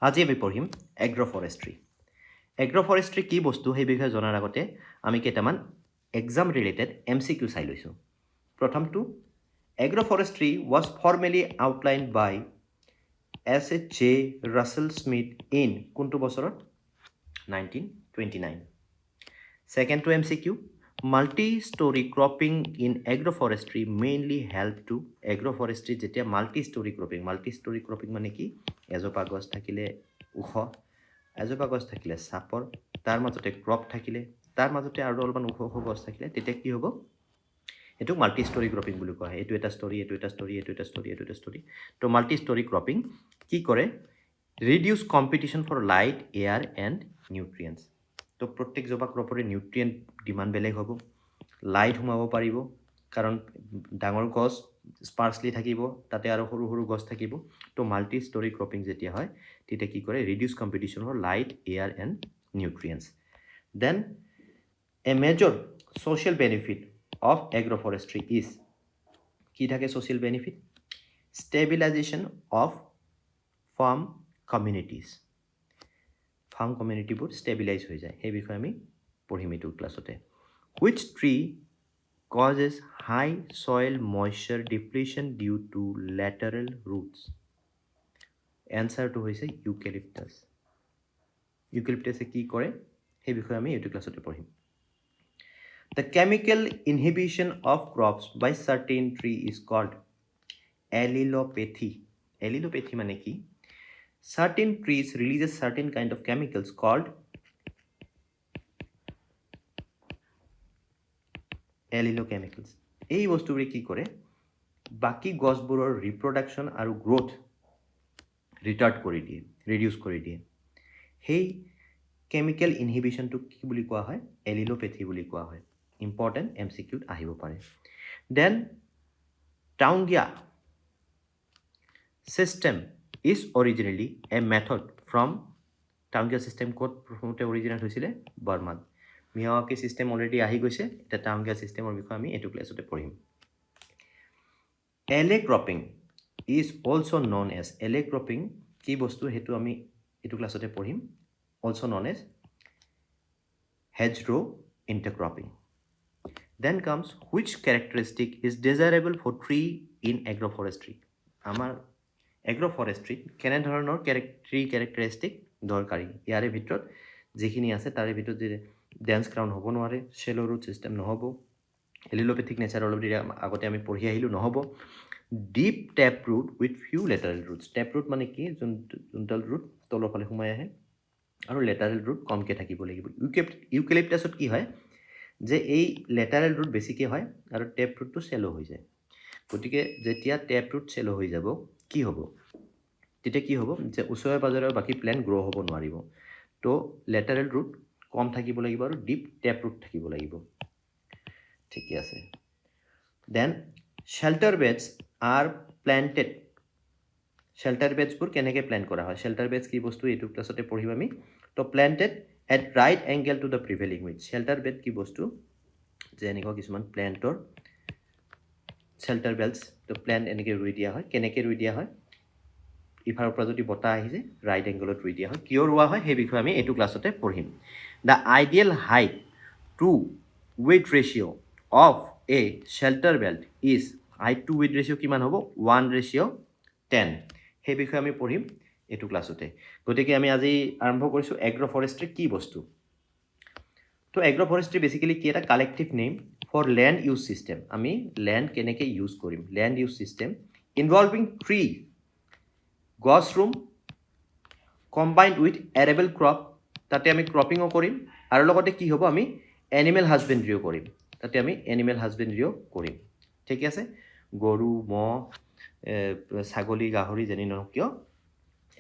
আজি আমি পঢ়িম এগ্ৰ'ফৰেষ্ট্ৰি। এগ্ৰ'ফৰেষ্ট্ৰি কি বস্তু সেই বিষয়ে জনাৰ আগতে আমি কেইটামান এক্সাম ৰিলেটেড MCQ চাই লৈছোঁ। প্ৰথমটো, agroforestry was formally outlined by S.H. Russell Smith in কোনটো বছৰত? 1929। ছেকেণ্ডটো MCQ, multi storey cropping in agroforestry mainly help to agroforestry যেতিয়া মাল্টি-ষ্টৰী ক্ৰপিং মানে কি? এজোপা গছ থাকিলে ওখ, এজোপা গছ থাকিলে চাপৰ, তাৰ মাজতে ক্ৰপ থাকিলে, তাৰ মাজতে আৰু অলপমান ওখ ওখ গছ থাকিলে, তেতিয়া কি হ'ব? এইটো মাল্টি ষ্টৰী ক্ৰপিং বুলি কোৱা হয়। এইটো এটা ষ্টৰী, এইটো এটা ষ্টৰী, এইটো এটা ষ্টৰী, এইটো এটা ষ্টৰী। তো মাল্টি ষ্টৰী ক্ৰপিং কি কৰে? Reduce competition for light, air and nutrients. তো প্ৰত্যেকজোপা ক্ৰপৰে নিউট্ৰিয়েণ্ট ডিমাণ্ড বেলেগ হ'ব, লাইট সোমাব পাৰিব, কাৰণ ডাঙৰ গছ স্পাৰ্চলি থাকিব, তাতে আৰু সৰু সৰু গছ থাকিব। তো মাল্টি ষ্টৰী ক্ৰপিং যেতিয়া হয় তেতিয়া কি কৰে? Reduce competition for light, air and nutrients. Then a major social benefit of agroforestry is কি থাকে social benefit? Stabilization of farm communities. Farm কমিউনিটিবোৰ ষ্টেবিলাইজ হৈ যায়, সেই বিষয়ে আমি পঢ়িম এইটো ক্লাছতে। Which tree causes high soil moisture depletion due to lateral roots? এনচাৰটো হৈছে ইউকেলিপ্টাছ। ইউকেলিপ্টাছে কি কৰে সেই বিষয়ে আমি এইটো ক্লাছতে পঢ়িম। The chemical inhibition of crops by certain tree is called allelopathy. Allelopathy মানে কি? Certain trees releases certain kind of chemicals called allelochemicals. এই বস্তুবোৰে কি কৰে? বাকী গছবোৰৰ ৰিপ্ৰডাকশ্যন আৰু গ্ৰোথ ৰিটাৰ্ড কৰি দিয়ে, ৰিডিউচ কৰি দিয়ে। সেই কেমিকেল ইনহিবিশ্যনটোক কি বুলি কোৱা হয়? এলিলোপেথি বুলি কোৱা হয়। ইম্পৰ্টেণ্ট MCQত আহিব পাৰে। Then taungya system is originally a method from taungya system ক'ত প্ৰথমতে অৰিজিনেট হৈছিলে? বাৰ্মাত। মিয়াৱাকি system অলৰেডি আহি গৈছে, এতিয়া টাউঙ্গিয়া systemৰ বিষয়ে আমি এইটো ক্লাছতে পঢ়িম। LA cropping is also known as LA cropping কি বস্তু সেইটো আমি এইটো ক্লাছতে পঢ়িম। Also known as hedgerow intercropping. Then comes which characteristic is desirable for tree in agroforestry? আমাৰ এগ্ৰ'ফৰেষ্ট্ৰিত কেনেধৰণৰ ট্ৰী কেৰেক্টাৰিষ্টিক দৰকাৰী? ইয়াৰে ভিতৰত যিখিনি আছে তাৰে ভিতৰত যে ডেন্স ক্ৰাউন হ'ব নোৱাৰে, শ্বেল' ৰুট ছিষ্টেম নহ'ব, এলিলোপেথিক নেচাৰ অলৰেডি আগতে আমি পঢ়ি আহিলোঁ, নহ'ব। Deep tap root with few lateral roots. Tap root মানে কি? যোনডাল ৰুট তলৰ ফালে সোমাই আহে আৰু লেটাৰেল ৰুট কমকৈ থাকিব লাগিব। ইউকেলিপ্টাছত কি হয় যে এই লেটাৰেল ৰুট বেছিকৈ হয় আৰু টেপ ৰুটটো শ্বেল' হৈ যায়। গতিকে যেতিয়া টেপ ৰুট শ্বেল' হৈ যাব কি হ'ব? তেতিয়া কি হ'ব যে ওচৰে পাজৰে বাকী প্লেণ্ট গ্ৰ' হ'ব নোৱাৰিব। তো লেটাৰেল ৰুট কম থাকিব লাগিব আৰু ডিপ টেপ ৰুট থাকিব লাগিব। ঠিকে আছে। Then shelter beds are planted. Shelter বেডছবোৰ কেনেকৈ প্লেন কৰা হয়? শ্বেল্টাৰ বেডছ কি বস্তু এইটো ক্লাছতে পঢ়িম আমি। তো planted at right angle to the prevailing wind. Shelter bed কি বস্তু? যে এনেকুৱা কিছুমান প্লেণ্টৰ শ্বেল্টাৰ বেডছ, তো প্লেণ্ট এনেকৈ ৰুই দিয়া হয়। কেনেকৈ ৰুই দিয়া হয়? ইফাৰৰ পৰা যদি বতাহ আহিছে ৰাইট এংগলত ৰুই দিয়া হয়। কিয় ৰোৱা হয় সেই বিষয়ে আমি এইটো ক্লাছতে পঢ়িম। The ideal height to weight ratio' of a shelter belt is, height to weight ratio' কিমান হ'ব? 1:10। সেই বিষয়ে আমি পঢ়িম এইটো ক্লাছতে। গতিকে আমি আজি আৰম্ভ কৰিছোঁ এগ্ৰ'ফৰেষ্ট্ৰি কি বস্তু। তো এগ্ৰ'ফৰেষ্ট্ৰি বেচিকেলি কি? এটা collective name for land use system. আমি লেণ্ড কেনেকৈ ইউজ কৰিম, land use system involving tree, গছ ৰুম কম্বাইণ্ড উইথ এৰেবল ক্ৰপ, তাতে আমি ক্ৰপিঙো কৰিম আৰু লগতে কি হ'ব? আমি এনিমেল হাজবেণ্ড্ৰিও কৰিম, তাতে আমি এনিমেল হাজবেণ্ড্ৰিও কৰিম। ঠিক আছে। গৰু, ম'হ, ছাগলী, গাহৰি যেনে নহওক কিয়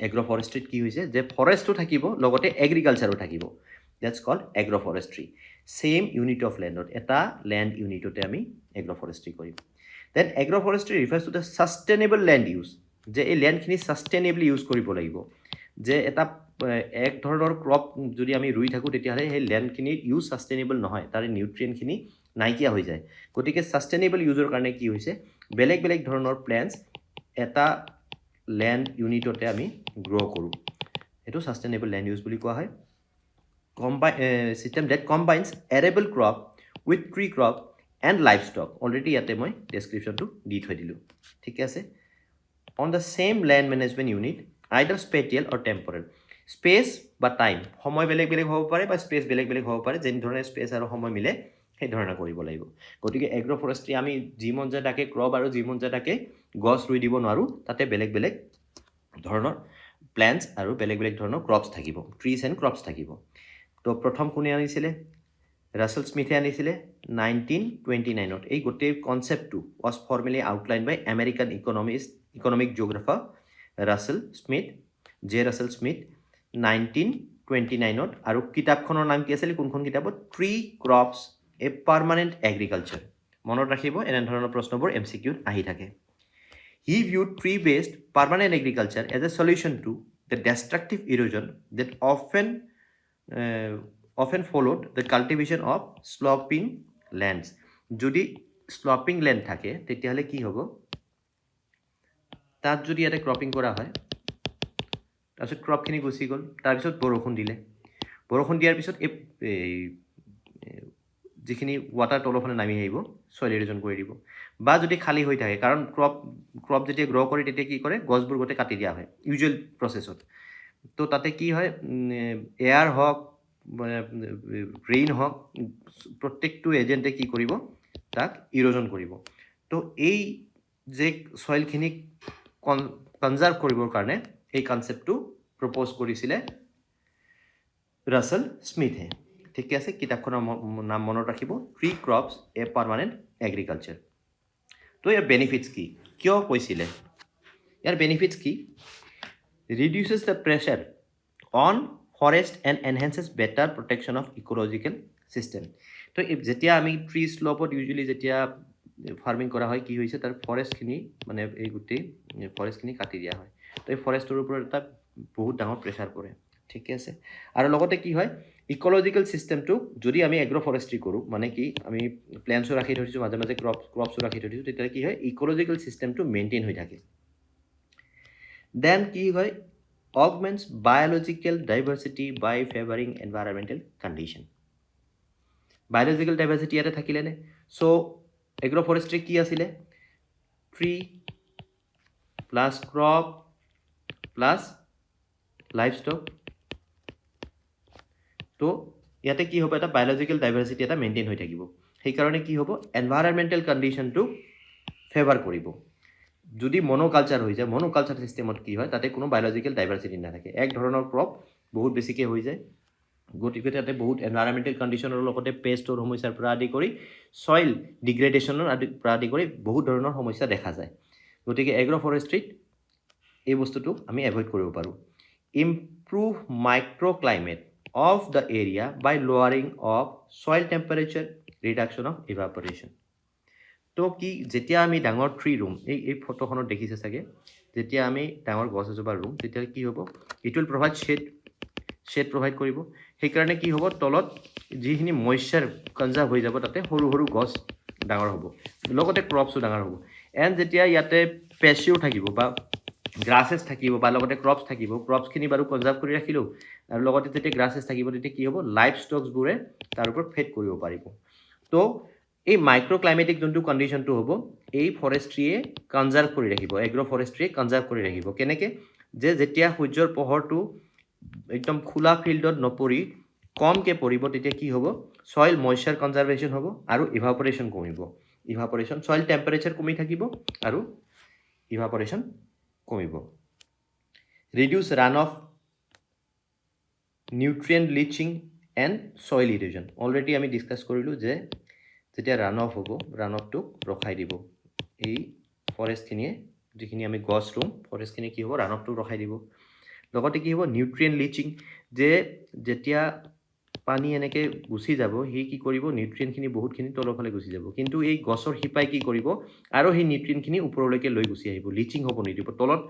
এগ্ৰ'ফৰেষ্ট্ৰিত কি হৈছে যে ফৰেষ্টো থাকিব লগতে এগ্ৰিকালচাৰো থাকিব। That's called agroforestry. Same unit of লেণ্ডত, এটা লেণ্ড ইউনিটতে আমি এগ্ৰ'ফৰেষ্ট্ৰি কৰিম। Then agroforestry refers to the sustainable land use, যে এই লেণ্ডখিনি ছাষ্টেইনেবলি ইউজ কৰিব লাগিব। যে এটা এক ধৰণৰ ক্ৰপ যদি আমি ৰুই থাকোঁ তেতিয়াহ'লে সেই লেণ্ডখিনিৰ ইউজ ছাষ্টেইনেবল নহয়, তাৰে নিউট্ৰিয়েণ্টখিনি নাইকিয়া হৈ যায়। গতিকে ছাষ্টেইনেবল ইউজৰ কাৰণে কি হৈছে? বেলেগ বেলেগ ধৰণৰ প্লেণ্টছ এটা লেণ্ড ইউনিটতে আমি গ্ৰ' কৰোঁ। এইটো সাস্টেইনেবল ল্যান্ড ইউজ বুলি কোৱা হয় system that combines arable crop with tree crop and livestock already ইয়াতে মই ডেসক্ৰিপশনটো দি থৈ দিলো ঠিক আছে on the same land management unit either spatial or temporal space বা টাইম সময় বেলেগ বেলেগ হ'ব পাৰে বা স্পেস বেলেগ বেলেগ হ'ব পাৰে যেন ধৰণে স্পেস আৰু সময় মিলে সেই ধৰণে কৰিব লাগিব গতিকে এগ্ৰো ফৰেষ্ট্ৰি আমি যিমন যে তাকে ক্ৰপ আৰু যিমন যে তাকে গছ ৰুই দিব নোৱাৰো তাতে বেলেগ বেলেগ ধৰণৰ প্লান্টস আৰু বেলেগ বেলেগ ধৰণৰ ক্ৰপস থাকিব ট্ৰিজ এন্ড ক্ৰপস থাকিব তো প্ৰথম কোনে আনিছিলে ৰাসেল স্মিথে আনিছিলে 1929ত এই গোটেই কনসেপ্টটো was formally outlined by American economic geographer Russell Smith Russell Smith 1929ত আৰু কিতাপখনৰ নাম কি আছিল কোনখন কিতাপত ট্ৰি ক্ৰপস এ পাৰ্মানেন্ট এগ্ৰিকালচাৰ মনত ৰাখিব এনে ধৰণৰ প্ৰশ্নবোৰ এমসিকিউত আহি থাকে He viewed tree-based permanent agriculture as a solution to the destructive erosion that often followed the cultivation of sloping lands. যদি sloping land থাকে তেতিয়াহলে কি হ'ব তাত যদি এটা ক্ৰপিং কৰা হয় তাৰপিছত ক্ৰপখিনি গুচি গ'ল তাৰপিছত বৰষুণ দিয়াৰ পিছত এই যিখিনি ওয়াটাৰ তলফালে নামি আহিব সয়েল ইৰোজন কৰি দিব বা যদি খালি হৈ থাকে কাৰণ ক্ৰপ যেতিয়া গ্ৰ কৰে তেতিয়া কি কৰে গছবোৰ গোটে কাটি দিয়া হয় ইউজুৱেল প্ৰসেছত তো তাতে কি হয় এয়াৰ হক ৰেইন হক প্ৰত্যেকটো এজেন্টে কি কৰিব তাক ইৰোজন কৰিব তো এই যে সয়েলখিনি কনজাৰ্ভ কৰিবৰ কাৰণে এই কনসেপ্টটো প্ৰপ'জ কৰিছিলে ৰাসেল স্মিথে ঠিক আছে কিতাপখনৰ নাম মনত ৰাখিব ট্ৰি ক্ৰপস এ পাৰ্মানেন্ট এগ্ৰিকালচাৰ তো ইয়াৰ বেনিফিটস কি কিয় কৈছিলে ইয়াৰ বেনিফিটস কি reduces the pressure on forest and enhances better protection of ecological system তো যেতিয়া আমি ট্ৰি স্লপত ইউজুৱেলি যেতিয়া ফাৰ্মিং কৰা হয় কি হৈছে তাৰ ফৰেষ্টখিনি মানে এই গোটেই ফৰেষ্টখিনি কাটি দিয়া হয় তো এই ফৰেষ্টৰ ওপৰত এটা বহুত ডাঙৰ প্ৰেছাৰ পৰে ঠিক আছে আৰু লগতে কি হয় ইকোলজিক্যাল সিস্টেমটো যদি আমি এগ্ৰো ফৰেষ্ট্ৰি কৰোঁ মানে কি আমি প্ল্যান্টছও ৰাখি থৈছোঁ মাজে মাজে ক্ৰপছও ৰাখি থৈছোঁ তেতিয়া কি হয় ইকোলজিক্যাল সিস্টেমটো মেইনটেইন হৈ থাকে দেন কি হয় augments biological diversity by favoring environmental condition biological diversity ইয়াতে থাকিলে নে সো এগ্ৰো ফৰেষ্ট্ৰি কি আছিলে tree plus crop plus livestock তো ইয়াতে কি হ'ব এটা বায়োলজিক্যাল ডাইভাৰ্সিটি এটা মেইনটেইন হৈ থাকিব সেই কাৰণে কি হ'ব এনভায়ৰনমেন্টাল কন্ডিশনটো ফেভাৰ কৰিব যদি মনোকালচাৰ হৈ যায় মনোকালচাৰ সিস্টেমত কি হয় তাতে কোনো বায়োলজিক্যাল ডাইভাৰ্সিটি নাথাকে এক ধৰণৰ ক্ৰপ বহুত বেছিকৈ হৈ যায় গতিকে তাতে বহুত এনভায়ৰনমেন্টাল কন্ডিশনৰ লগতে পেষ্টৰ সমস্যাৰ পৰা আদি কৰি সয়েল ডিগ্ৰেডেশ্যনৰ পৰা আদি কৰি বহুত ধৰণৰ সমস্যা দেখা যায় গতিকে এগ্ৰো ফৰেষ্ট্ৰিত এই বস্তুটো আমি এভয়েড কৰিব পাৰোঁ improve micro climate of the area by lowering of soil temperature reduction of evaporation তো কি যেতিয়া আমি ডাঙৰ ট্ৰি ৰুম এই ফটোখনত দেখিছে চাগে যেতিয়া আমি ডাঙৰ গছ এজোপা ৰুম তেতিয়া কি হ'ব it will provide shade provide কৰিব সেই কাৰণে কি হ'ব তলত যিখিনি ময়েশ্চাৰ কনজাৰ্ভ হৈ যাব তাতে সৰু সৰু গছ ডাঙৰ হ'ব লগতে ক্ৰপছও ডাঙৰ হ'ব এণ্ড যেতিয়া ইয়াতে পেচিও থাকিব বা গ্ৰাছেছ থাকিব বা লগতে ক্ৰপছ থাকিব ক্ৰপছখিনি বাৰু কনজাৰ্ভ কৰি ৰাখিলোঁ আৰু লগতে যেতিয়া গ্ৰাছেছ থাকিব তেতিয়া কি হ'ব লাইফ ষ্টকছবোৰে তাৰ ওপৰত ফেড কৰিব পাৰিব তো এই মাইক্ৰো ক্লাইমেটিক যোনটো কণ্ডিশ্যনটো হ'ব এই ফৰেষ্ট্ৰিয়ে কনজাৰ্ভ কৰি ৰাখিব এগ্ৰো ফৰেষ্ট্ৰিয়ে কনজাৰ্ভ কৰি ৰাখিব কেনেকৈ যে যেতিয়া সূৰ্যৰ পোহৰটো একদম খোলা ফিল্ডত নপৰি কমকৈ পৰিব তেতিয়া কি হ'ব সয়েল ময়েশ্চাৰ কনজাৰ্ভেশ্যন হ'ব আৰু ইভাপৰেশ্যন কমিব ইভাপৰেশ্যন সয়েল টেম্পাৰেচাৰ কমি থাকিব আৰু ইভাপৰেশ্যন কমিব reduce run off nutrient leaching and soil erosion already আমি ডিছকাছ কৰিলোঁ যে যেতিয়া ৰান অফ হ'ব ৰান অফটোক ৰখাই দিব এই ফৰেষ্টখিনিয়ে যিখিনি আমি গছ ৰুম ফৰেষ্টখিনিয়ে কি হ'ব ৰান অফটোক ৰখাই দিব লগতে কি হ'ব নিউট্ৰিয়েণ্ট লিচিং যে যেতিয়া পানী এনেকৈ গুচি যাব সি কি কৰিব নিউট্ৰিয়েণ্টখিনি বহুতখিনি তলৰ ফালে গুচি যাব কিন্তু এই গছৰ শিপাই কি কৰিব আৰু সেই নিউট্ৰিয়েণ্টখিনি ওপৰলৈকে লৈ গুচি আহিব লিচিং হ'ব নিদিব তলত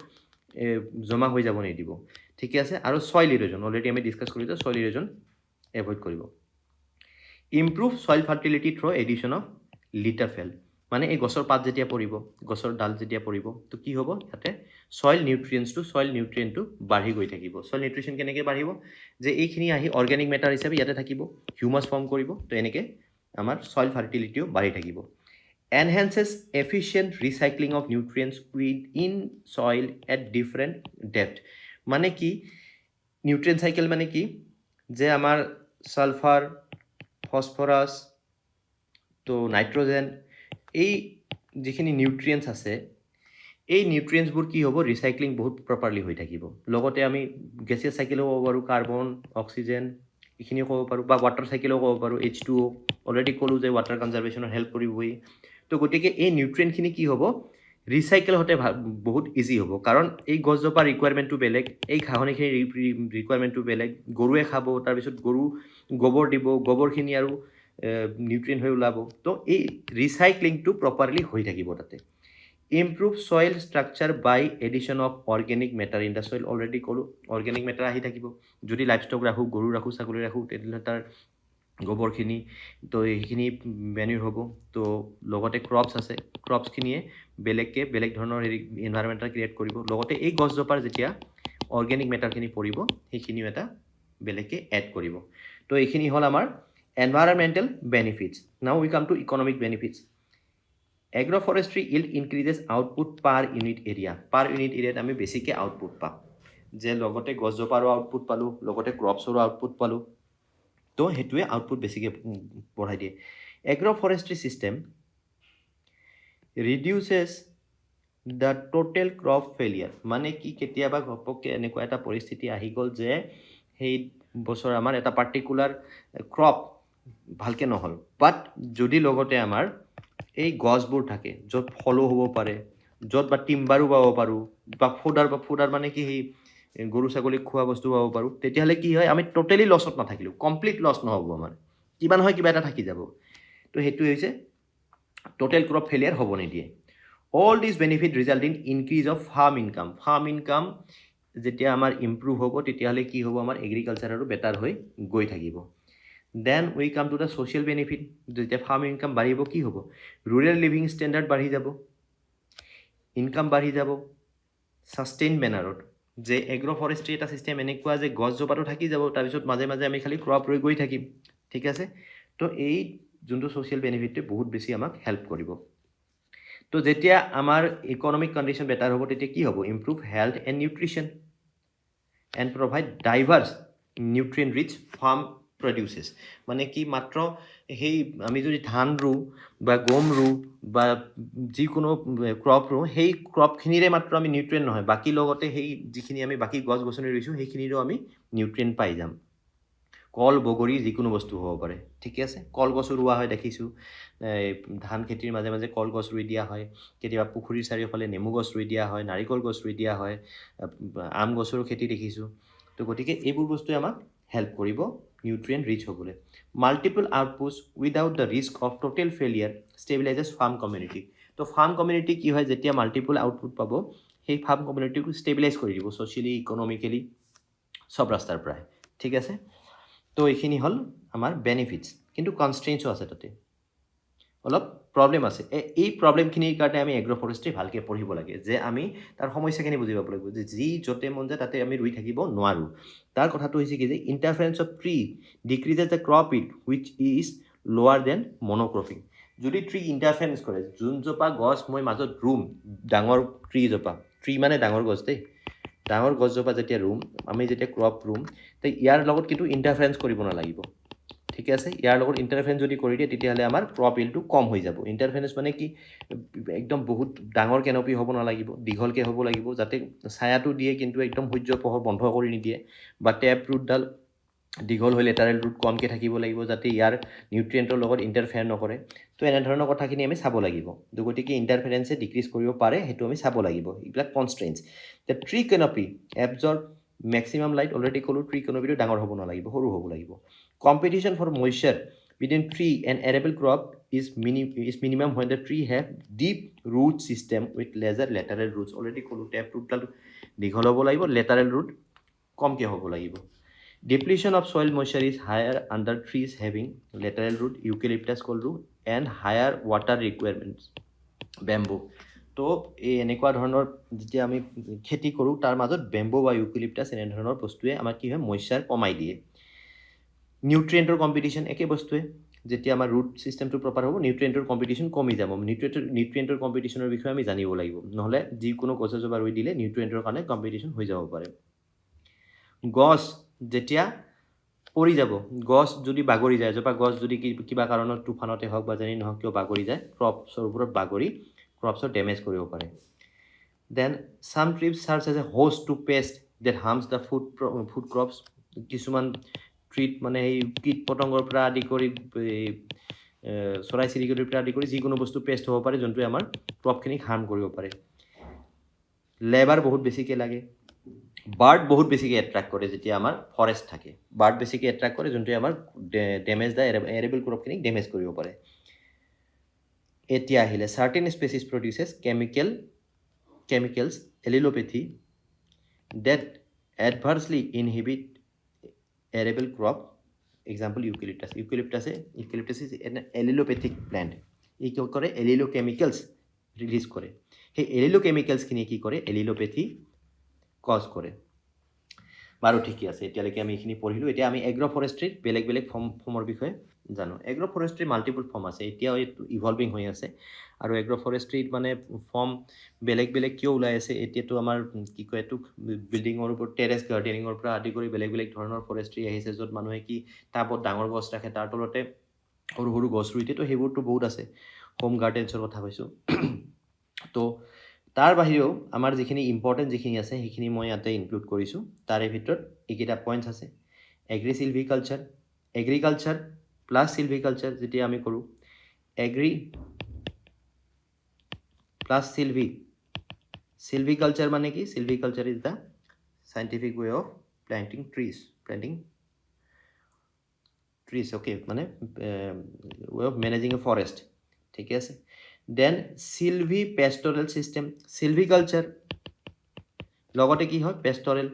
জমা হৈ যাব নিদিব ঠিকে আছে আৰু সয়েল ইৰোজন অলৰেডি আমি ডিছকাছ কৰিলোঁ সয়েল ইৰোজন এভয়েড কৰিব improve soil fertility through addition of litter fall মানে এই গছৰ পাত যেতিয়া পৰিব, গছৰ ডাল যেতিয়া পৰিব, তো কি হ'ব ইয়াতে সয়েল নিউট্ৰিয়েণ্টটো বাঢ়ি গৈ থাকিব। সয়েল নিউট্ৰিশ্যন কেনেকৈ বাঢ়িব, যে এইখিনি আহি অৰ্গেনিক মেটাৰ হিচাপে ইয়াতে থাকিব, হিউমাছ ফৰ্ম কৰিব, তো এনেকৈ আমাৰ সয়েল ফাৰ্টিলিটিও বাঢ়ি থাকিব। Enhances efficient recycling of nutrients within soil at different depth. মানে কি নিউট্ৰিয়েণ্ট চাইকেল মানে কি, যে আমাৰ সালফাৰ, ফসফৰাছ, তো নাইট্ৰজেন, এই যিখিনি নিউট্ৰিয়েণ্টছ আছে, এই নিউট্ৰিয়েণ্টছবোৰ কি হ'ব, ৰিচাইক্লিং বহুত প্ৰপাৰলি হৈ থাকিব। লগতে আমি গেছিয়াছ চাইকেলো ক'ব পাৰোঁ, কাৰ্বন, অক্সিজেন এইখিনিও ক'ব পাৰোঁ, বা ৱাটাৰ চাইকেলো ক'ব পাৰোঁ, H2O অলৰেডি ক'লোঁ যে ৱাটাৰ কনজাৰ্ভেশ্যনত হেল্প কৰিবই। তো গতিকে এই নিউট্ৰিয়েণ্টখিনি কি হ'ব, ৰিচাইকেল হওঁতে বহুত ইজি হ'ব, কাৰণ এই গছজোপাৰ ৰিকুৱাৰমেণ্টটো বেলেগ, এই ঘাঁহনিখিনিৰ ৰিকুৱাৰমেণ্টটো বেলেগ, গৰুৱে খাব, তাৰপিছত গৰু গোবৰ দিব, গোবৰখিনি আৰু নিউট্ৰিয়েণ্ট হৈ ওলাব। তো এই ৰিচাইক্লিংটো প্ৰপাৰলি হৈ থাকিব তাতে। Improve soil structure by addition of organic matter in the soil, already ক'লোঁ অৰ্গেনিক মেটাৰ আহি থাকিব। যদি লাইভষ্টক ৰাখোঁ, গৰু ৰাখোঁ, ছাগলী ৰাখোঁ, তেতিয়াহ'লে তাৰ গোবৰখিনি, তো সেইখিনি মেনিউৰ হ'ব। তো লগতে ক্ৰপছ আছে, ক্ৰপছখিনিয়ে বেলেগ ধৰণৰ হেৰি এনভাইৰমেণ্ট ক্ৰিয়েট কৰিব। লগতে এই গছজোপাৰ যেতিয়া অৰ্গেনিক মেটাৰখিনি পৰিব, সেইখিনিও এটা বেলেগকৈ এড কৰিব। তো এইখিনি হ'ল আমাৰ environmental benefits. Now we come to economic benefits. Agroforestry yield increases output per unit area. Per unit এৰিয়াত আমি বেছিকৈ আউটপুট পাম, যে লগতে গছজোপাৰো আউটপুট পালোঁ, লগতে ক্ৰপছৰো আউটপুট পালোঁ, তো সেইটোৱে আউটপুট বেছিকৈ বঢ়াই দিয়ে। Agroforestry system reduces the total crop failure. মানে কি, কেতিয়াবা ঘপককৈ এনেকুৱা এটা পৰিস্থিতি আহি গ'ল যে সেই বছৰ আমাৰ এটা পাৰ্টিকুলাৰ ক্ৰপ ভালকৈ নহ'ল, বাট যদি লগতে আমাৰ এই গছবোৰ থাকে য'ত ফলো হ'ব পাৰে, য'ত বা টিম্বাৰো পাব পাৰোঁ, বা ফুডাৰ মানে কি সেই গৰু ছাগলীক খোৱা বস্তু পাব পাৰোঁ, তেতিয়াহ'লে কি হয়, আমি টোটেলি লছত নাথাকিলোঁ, কমপ্লিট লছ নহ'ব আমাৰ, কিবা নহয় কিবা এটা থাকি যাব। তো সেইটো হৈছে টোটেল ক্ৰপ ফেইলিয়াৰ হ'ব নিদিয়ে। All this benefit result in increase of farm income. Farm income যেতিয়া আমাৰ ইম্প্ৰুভ হ'ব, তেতিয়াহ'লে কি হ'ব, আমাৰ এগ্ৰিকালচাৰ আৰু বেটাৰ হৈ গৈ থাকিব। Then we come to the social benefit. যেতিয়া ফাৰ্ম ইনকাম বাঢ়িব, কি হ'ব, ৰুৰেল লিভিং ষ্টেণ্ডাৰ্ড বাঢ়ি যাব, ইনকাম বাঢ়ি যাব ছাষ্টেইন মেনাৰত। যে এগ্ৰ'ফৰেষ্ট্ৰি এটা ছিষ্টেম এনেকুৱা যে গছজোপাটো থাকি যাব, তাৰপিছত মাজে মাজে আমি খালি ক্ৰপ ৰুই গৈ থাকিম, ঠিক আছে। তো এই যোনটো ছ'চিয়েল বেনিফিটটোৱে বহুত বেছি আমাক হেল্প কৰিব। তো যেতিয়া আমাৰ ইকনমিক কণ্ডিশ্যন বেটাৰ হ'ব, তেতিয়া কি হ'ব, improve health and nutrition and provide diverse nutrient rich farm produces. মানে কি, মাত্ৰ সেই আমি যদি ধান ৰুওঁ বা গম ৰুওঁ বা যিকোনো ক্ৰপ ৰুওঁ, সেই ক্ৰপখিনিৰে মাত্ৰ আমি নিউট্ৰিয়েণ্ট নহয়, বাকী লগতে সেই যিখিনি আমি বাকী গছ গছনি ৰুইছোঁ, সেইখিনিৰো আমি নিউট্ৰিয়েণ্ট পাই যাম। কল, বগৰী, যিকোনো বস্তু হ'ব পাৰে, ঠিকে আছে। কলগছো ৰোৱা হয় দেখিছোঁ, ধান খেতিৰ মাজে মাজে কলগছ ৰুই দিয়া হয়, কেতিয়াবা পুখুৰীৰ চাৰিওফালে নেমু গছ ৰুই দিয়া হয়, নাৰিকল গছ ৰুই দিয়া হয়, আম গছৰো খেতি দেখিছোঁ। তো গতিকে এইবোৰ বস্তুৱে আমাক হেল্প কৰিব নিউট্ৰিয়েণ্ট ৰিচ হ'বলৈ। Multiple outputs without the risk of total failure stabilises farm community. তো ফাৰ্ম কমিউনিটি কি হয়, যেতিয়া মাল্টিপল আউটপুট পাব, সেই ফাৰ্ম কমিউনিটিক ষ্টেবিলাইজ কৰি দিব, ছ'চিয়েলি, ইকনমিকেলি, চব ৰাস্তাৰ পৰাই, ঠিক আছে। তো এইখিনি হ'ল আমাৰ বেনিফিটছ, কিন্তু কনষ্ট্ৰেইনছো আছে, তাতে অলপ প্ৰব্লেম আছে। এই প্ৰব্লেমখিনিৰ কাৰণে আমি এগ্ৰ'ফৰেষ্ট্ৰি ভালকৈ পঢ়িব লাগে, যে আমি তাৰ সমস্যাখিনি বুজি পাব লাগিব, যে যি য'তে মন যায় তাতে আমি ৰুই থাকিব নোৱাৰোঁ। তাৰ কথাটো হৈছে কি, যে interference of tree decreases the crop yield which is lower than monocropping. যদি ট্ৰী ইণ্টাৰফাৰেঞ্চ কৰে, যোনজোপা গছ মই মাজত ৰুম, ডাঙৰ ট্ৰী মানে ডাঙৰ গছ দেই, ডাঙৰ গছজোপা যেতিয়া ৰুম, আমি যেতিয়া ক্ৰপ ৰুম, তো ইয়াৰ লগত কিন্তু ইণ্টাৰফাৰেঞ্চ কৰিব নালাগিব, ঠিক আছে। ইয়াৰ লগত ইণ্টাৰফাৰেঞ্চ যদি কৰি দিয়ে, তেতিয়াহ'লে আমাৰ ক্ৰপ ইল্ডটো কম হৈ যাব। ইণ্টাৰফাৰেঞ্চ মানে কি, একদম বহুত ডাঙৰ কেনপি হ'ব নালাগিব, দীঘলকৈ হ'ব লাগিব, যাতে ছায়াটো দিয়ে কিন্তু একদম সূৰ্যৰ পোহৰ বন্ধ কৰি নিদিয়ে, বা টেপ ৰুটডাল দীঘল হৈ লেটাৰেল ৰুট কমকৈ থাকিব লাগিব, যাতে ইয়াৰ নিউট্ৰিয়েণ্টৰ লগত ইণ্টাৰফেয়াৰ নকৰে। তো এনেধৰণৰ কথাখিনি আমি চাব লাগিব। তো গতিকে ইণ্টাৰফেৰেঞ্চে ডিক্ৰিজ কৰিব পাৰে, সেইটো আমি চাব লাগিব, এইবিলাক constraints. The tree canopy absorb maximum light, already ক'লোঁ, ট্ৰী কেনপিটো ডাঙৰ হ'ব নালাগিব, সৰু হ'ব লাগিব। Competition for moisture between tree and arable crop is minimum when the tree have deep root system with lesser lateral roots. Already ক'লোঁ, tap ৰুটডাল দীঘল হ'ব লাগিব, লেটাৰেল ৰুট কমকৈ হ'ব লাগিব। Depletion of soil moisture is higher under trees having lateral root, eucalyptus ক'লোঁ, and higher water requirements. Bamboo. তো এই এনেকুৱা ধৰণৰ যেতিয়া আমি খেতি কৰোঁ তাৰ মাজত বেম্বো বা ইউকেলিপ্টাছ এনেধৰণৰ বস্তুৱে আমাৰ কি হয় মইশ্চাৰ কমাই দিয়ে নিউট্ৰিয়েণ্টৰ কম্পিটিশ্যন একে বস্তুৱে যেতিয়া আমাৰ ৰুট ছিষ্টেমটো প্ৰপাৰ হ'ব নিউট্ৰিয়েণ্টৰ কম্পিটিশ্যন কমি যাব নিউট্ৰিয়েণ্টৰ কম্পিটিশ্যনৰ বিষয়ে আমি জানিব লাগিব নহ'লে যিকোনো গছ এজোপা ৰুই দিলে নিউট্ৰিয়েণ্টৰ কাৰণে কম্পিটিশ্যন হৈ যাব পাৰে গছ যেতিয়া পৰি যাব গছ যদি বাগৰি যায় এজোপা গছ যদি কিবা কাৰণত তুফানতে হওক বা যেনেই নহওক কিয় বাগৰি যায় ক্ৰপছৰ ওপৰত বাগৰি ক্ৰপছৰ ডেমেজ কৰিব পাৰে then some trees serve as a host to pest that harms the food crops কিছুমান ট্ৰিট মানে এই কীট পতংগৰ পৰা আদি কৰি চৰাই চিৰিকটিৰ পৰা আদি কৰি যিকোনো বস্তু পেষ্ট হ'ব পাৰে যোনটোৱে আমাৰ ক্ৰপখিনিক হাৰ্ম কৰিব পাৰে লেবাৰ বহুত বেছিকৈ লাগে বাৰ্ড বহুত বেছিকৈ এট্ৰেক্ট কৰে যেতিয়া আমাৰ ফৰেষ্ট থাকে বাৰ্ড বেছিকৈ এট্ৰেক্ট কৰে যোনটোৱে আমাৰ ডেমেজ দ্য এৰেবল ক্ৰপখিনিক ডেমেজ কৰিব পাৰে এতিয়া আহিলে certain species produces chemicals allelopathy that adversely inhibit arable crop example eucalyptus is an allelopathic plant এই কি কৰে এলিলোকেমিকেলছ ৰিলিজ কৰে সেই এলিলোকেমিকেলছখিনি কি কৰে এলিলোপেথি কজ কৰে বাৰু ঠিকে আছে এতিয়ালৈকে আমি এইখিনি পঢ়িলোঁ এতিয়া আমি এগ্ৰ'ফৰেষ্ট্ৰিৰ বেলেগ বেলেগ ফৰ্মৰ বিষয়ে জানো এগ্ৰ'ফৰেষ্ট্ৰিৰ মাল্টিপল ফৰ্ম আছে এতিয়াও এইটো ইভলভিং হৈ আছে আৰু এগ্ৰ'ফৰেষ্ট্ৰিত মানে ফৰ্ম বেলেগ বেলেগ কিয় ওলাই আছে এতিয়াতো আমাৰ কি কয় এইটো বিল্ডিঙৰ ওপৰত টেৰেছ গাৰ্ডেনিঙৰ পৰা আদি কৰি বেলেগ বেলেগ ধৰণৰ ফৰেষ্ট্ৰি আহিছে য'ত মানুহে কি টাবত ডাঙৰ গছ ৰাখে তাৰ তলতে সৰু সৰু গছ ৰুই দিয়ে তো সেইবোৰতো বহুত আছে হোম গাৰ্ডেনছৰ কথা কৈছোঁ তো তাৰ বাহিৰেও আমাৰ যিখিনি ইম্পৰ্টেণ্ট যিখিনি আছে সেইখিনি মই ইয়াতে ইনক্লুড কৰিছোঁ তাৰে ভিতৰত এইকেইটা পইণ্টছ আছে এগ্ৰিকালচাৰ প্লাছ চিলভিকালচাৰ যেতিয়া আমি কৰোঁ এগ্ৰি প্লাছ চিলভিকালচাৰ মানে কি silviculture is the scientific way of planting trees okay মানে way of managing a forest ঠিকে আছে then silvipastoral system silviculture লগতে কি হয় পেষ্টৰেল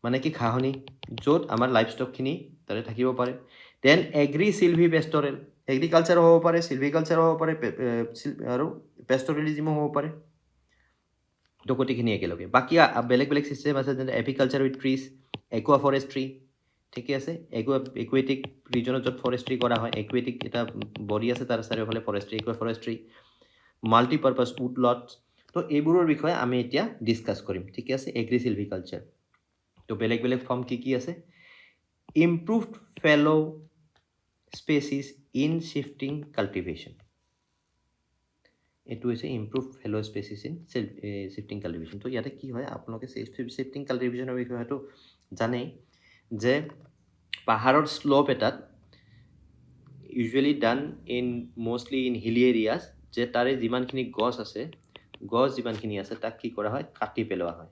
মানে কি ঘাঁহনি য'ত আমাৰ লাইফ ষ্টকখিনি তাতে থাকিব পাৰে দেন চিলভি পেষ্টৰেল এগ্ৰিকালচাৰো হ'ব পাৰে চিলভিকালচাৰো হ'ব পাৰে আৰু পেষ্টৰেলিজিমো হ'ব পাৰে তো গোটেইখিনি একেলগে বাকী বেলেগ বেলেগ ছিষ্টেম আছে যেনে এপিকালচাৰ উইথ ট্ৰিজ একুৱা ফৰেষ্ট্ৰি ঠিকে আছে একুৱেটিক ৰিজনত য'ত ফৰেষ্ট্ৰি কৰা হয় একুৱেটিক এটা বডি আছে তাৰ চাৰিওফালে forestry aqua forestry multipurpose wood lots তো এইবোৰৰ বিষয়ে আমি এতিয়া ডিছকাছ কৰিম ঠিকে আছে চিলভিকালচাৰ তো বেলেগ বেলেগ ফৰ্ম কি আছে ইম্প্ৰুভড ফেলো স্পেচিছ ইন শিফটিং কাল্টিভেশ্যন এইটো হৈছে improve fellow species in shifting cultivation তো ইয়াতে কি হয় আপোনালোকে শিফটিং কাল্টিভেশ্যনৰ বিষয়ে হয়তো জানেই যে পাহাৰৰ শ্লোপ এটাত usually done mostly in hilly areas যে তাৰে যিমানখিনি গছ যিমানখিনি আছে তাক কি কৰা হয় কাটি পেলোৱা হয়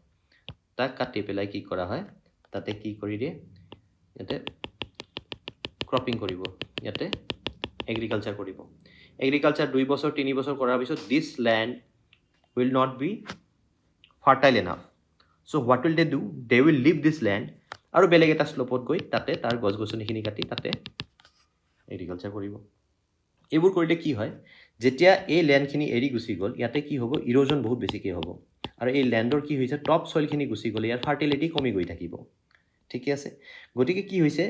তাক কাটি পেলাই কি কৰা হয় তাতে কি কৰি দিয়ে ইয়াতে ক্ৰপিং কৰিব ইয়াতে এগ্ৰিকালচাৰ কৰিব এগ্ৰিকালচাৰ 2 বছৰ 3 বছৰ কৰাৰ পিছত this land will not be fertile enough so' what will they will leave this land আৰু বেলেগ এটা শ্লোপত গৈ তাতে তাৰ গছ গছনিখিনি কাটি তাতে এগ্ৰিকালচাৰ কৰিব এইবোৰ কৰিলে কি হয় যেতিয়া এই লেণ্ডখিনি এৰি গুচি গ'ল ইয়াতে কি হ'ব ইৰোজন বহুত বেছিকৈ হ'ব আৰু এই লেণ্ডৰ কি হৈছে টপ চইলখিনি গুচি গ'লে ইয়াৰ ফাৰ্টিলিটি কমি গৈ থাকিব ঠিকে আছে গতিকে কি হৈছে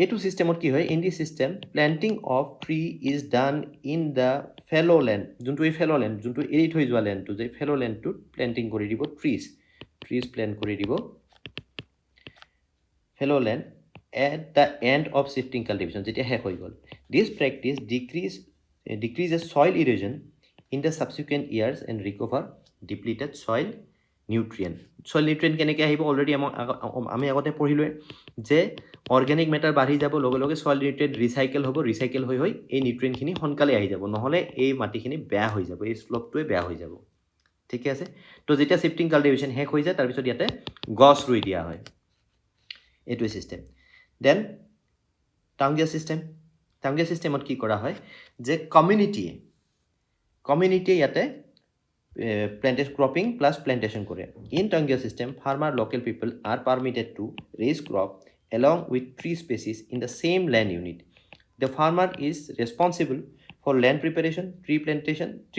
এইটো ছিষ্টেমত কি হয় in the system planting of tree is done in the fallow land যোনটো এই ফেলো লেণ্ড যোনটো এৰি থৈ যোৱা লেণ্ডটো যে ফেলো লেণ্ডটোত প্লেণ্টিং কৰি দিব ট্ৰিজ প্লেণ্ট কৰি দিব fallow land at the end of shifting cultivation যেতিয়া শেষ হৈ গ'ল this practice decrease a soil erosion in the subsequent years and recover depleted soil nutrient কেনেকৈ আহিব অলৰেডি আমি আগতে পঢ়িলোৱে যে অৰ্গেনিক মেটাৰ বাঢ়ি যাব লগে লগে ছইল নিউট্ৰিয়েণ্ট ৰিচাইকেল হৈ এই নিউট্ৰিয়েণ্টখিনি সোনকালে আহি যাব নহ'লে এই মাটিখিনি বেয়া হৈ যাব এই শ্লোপটোৱে বেয়া হৈ যাব ঠিকে আছে তো যেতিয়া শিফটিং কাল্টিভেশ্যন শেষ হৈ যায় তাৰপিছত ইয়াতে গছ ৰুই দিয়া হয় এইটোৱে ছিষ্টেম দেন টাউঙ্গিয়া ছিষ্টেমত কি কৰা হয় যে কমিউনিটিয়ে ইয়াতে ক্ৰপিং প্লাছ প্লেণ্টেশ্যন কৰে in taungya system farmer local people are permitted to raise crop along with tree species in the same land unit The farmer is responsible for land preparation, tree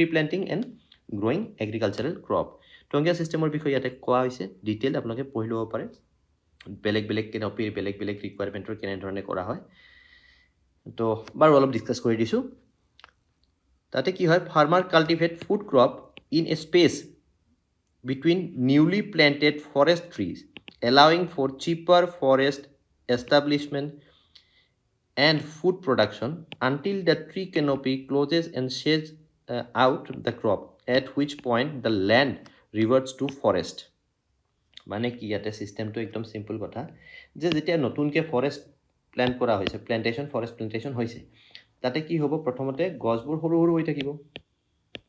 planting and growing agricultural crop. টংগীয়া ছিষ্টেমৰ বিষয়ে ইয়াতে কোৱা হৈছে detail আপোনালোকে পঢ়ি ল'ব পাৰে বেলেগ বেলেগ কেনপিৰ বেলেগ বেলেগ ৰিকুৱাৰমেণ্টৰ কেনেধৰণে কৰা হয় তো বাৰু অলপ ডিছকাছ কৰি দিছোঁ তাতে কি হয় farmer cultivate food crop in a space between newly planted forest trees, allowing for cheaper forest establishment and food production until the tree canopy closes and shades out the crop, at which point the land reverts to forest. মানে কি ইয়াতে চিষ্টেমটো একদম simple কথা যে যেতিয়া নতুনকৈ forest plant কৰা হৈছে ফৰেষ্ট প্লেণ্টেশ্যন হৈছে তাতে কি হ'ব প্ৰথমতে গছবোৰ সৰু সৰু হৈ থাকিব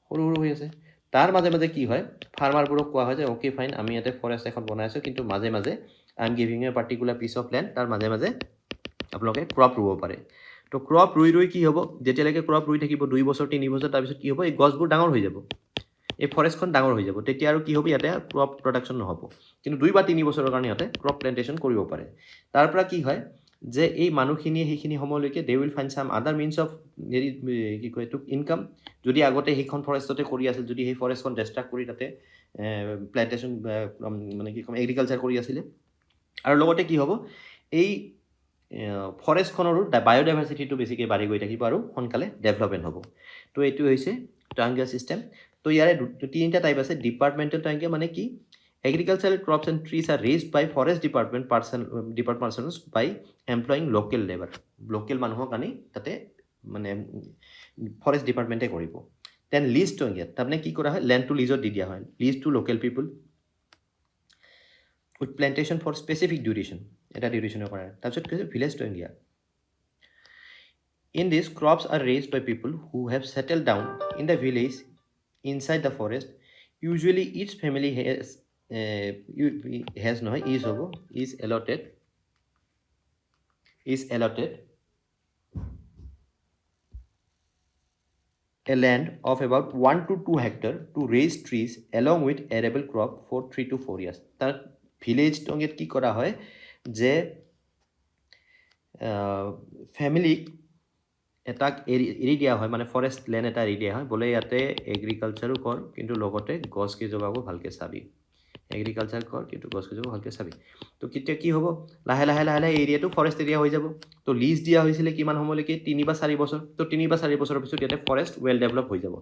সৰু সৰু হৈ আছে তাৰ মাজে মাজে কি হয় ফাৰ্মাৰবোৰক কোৱা হয় যে অ'কে ফাইন আমি ইয়াতে ফৰেষ্ট এখন বনাই আছোঁ কিন্তু মাজে মাজে I am giving a particular piece of land তাৰ মাজে মাজে আপোনালোকে ক্ৰপ ৰুব পাৰে তো ক্ৰপ ৰুই কি হ'ব যেতিয়ালৈকে ক্ৰপ ৰুই থাকিব 2 বছৰ 3 বছৰ তাৰপিছত কি হ'ব এই গছবোৰ ডাঙৰ হৈ যাব এই ফৰেষ্টখন ডাঙৰ হৈ যাব তেতিয়া আৰু কি হ'ব ইয়াতে ক্ৰপ প্ৰডাকশ্যন নহ'ব কিন্তু 2 বা 3 বছৰৰ কাৰণে ইয়াতে ক্ৰপ প্লেণ্টেশ্যন কৰিব পাৰে তাৰ পৰা কি হয় যে এই মানুহখিনিয়ে সেইখিনি সময়লৈকে দে উইল ফাইণ্ড চাম আদাৰ মিনছ অফ হেৰি কি কয় এইটো ইনকাম যদি আগতে সেইখন ফৰেষ্টতে কৰি আছিল যদি সেই ফৰেষ্টখন ডেষ্ট্ৰাক্ট কৰি তাতে প্লেণ্টেশ্যন মানে কি ক'ম এগ্ৰিকালচাৰ কৰি আছিলে আৰু লগতে কি হ'ব এই ফৰেষ্টখনৰো বায়'ডাইভাৰ্চিটিটো বেছিকৈ বাঢ়ি গৈ থাকিব আৰু সোনকালে ডেভেলপমেণ্ট হ'ব তো এইটো হৈছে টাংগীয়া ছিষ্টেম তো ইয়াৰে তিনিটা টাইপ আছে ডিপাৰ্টমেণ্টেল টাংগীয়া মানে কি agricultural crops and trees are raised by forest department persons by employing local labor local মানুহক আনি তাতে মানে ফৰেষ্ট ডিপাৰ্টমেণ্টে কৰিব দেন লিজ টাংগীয়া তাৰমানে কি কৰা হয় লেণ্ডটো লিজত দি দিয়া হয় lease to local people with plantation for specific duration এটা ডিউৰেশ্যনৰ কাৰণে তাৰপিছত কি হৈছে village taungya in this crops are raised by people who have settled down in the village inside the forest usually each family is allotted a land of about 1 to 2 hectare to raise trees along with arable crop for 3 to 4 years তার village টংগেত কি করা হয় যে ফ্যামিলিক এটাক এৰি দিয়া হয় মানে forest land এটা এৰি দিয়া হয় বোলে ইয়াতে এগ্ৰিকালচাৰো কৰ কিন্তু লগতে গছ কেইজোপাকো ভালকৈ চাবি এগ্ৰিকালচাৰ কৰ কিন্তু গছ কেইজোপা ভালকৈ চাবি তো কেতিয়া কি হ'ব লাহে লাহে এৰিয়াটো ফৰেষ্ট এৰিয়া হৈ যাব তো লিজ দিয়া হৈছিলে কিমান সময়লৈকে 3 বা 4 বছৰ তো 3 বা 4 বছৰৰ পিছত ইয়াতে ফৰেষ্ট ৱেল ডেভেলপ হৈ যাব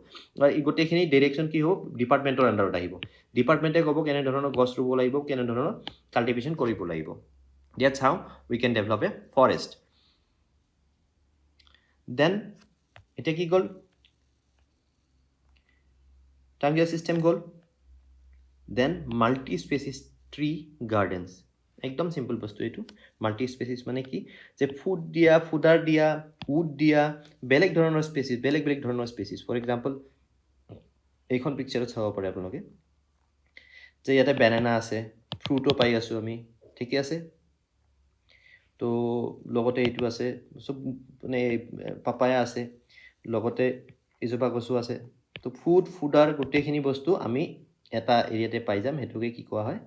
আৰু এই গোটেইখিনি ডিৰেকশ্যন কি হ'ব ডিপাৰ্টমেণ্টৰ আণ্ডাৰত আহিব ডিপাৰ্টমেণ্টে ক'ব কেনেধৰণৰ গছ ৰুব লাগিব কেনেধৰণৰ কাল্টিভেশ্যন কৰিব লাগিব that's how we can develop a forest then এটা কি গ'ল টাংগীয়া ছিষ্টেম গ'ল then multi species tree gardens একদম চিম্পল বস্তু এইটো মাল্টি স্পেচিছ মানে কি যে ফুডাৰ দিয়া উড দিয়া বেলেগ ধৰণৰ স্পেচিছ ফৰ এক্সাম্পল এইখন পিকচাৰত চাব পাৰে আপোনালোকে যে ইয়াতে বেনানা আছে ফ্ৰুটো পাই আছোঁ আমি ঠিকে আছে তো লগতে এইটো আছে চব মানে পাপায়া আছে লগতে এজোপা গছো আছে তো ফুডাৰ গোটেইখিনি বস্তু আমি এটা এৰিয়াতে পাই যাম সেইটোকে কি কোৱা হয়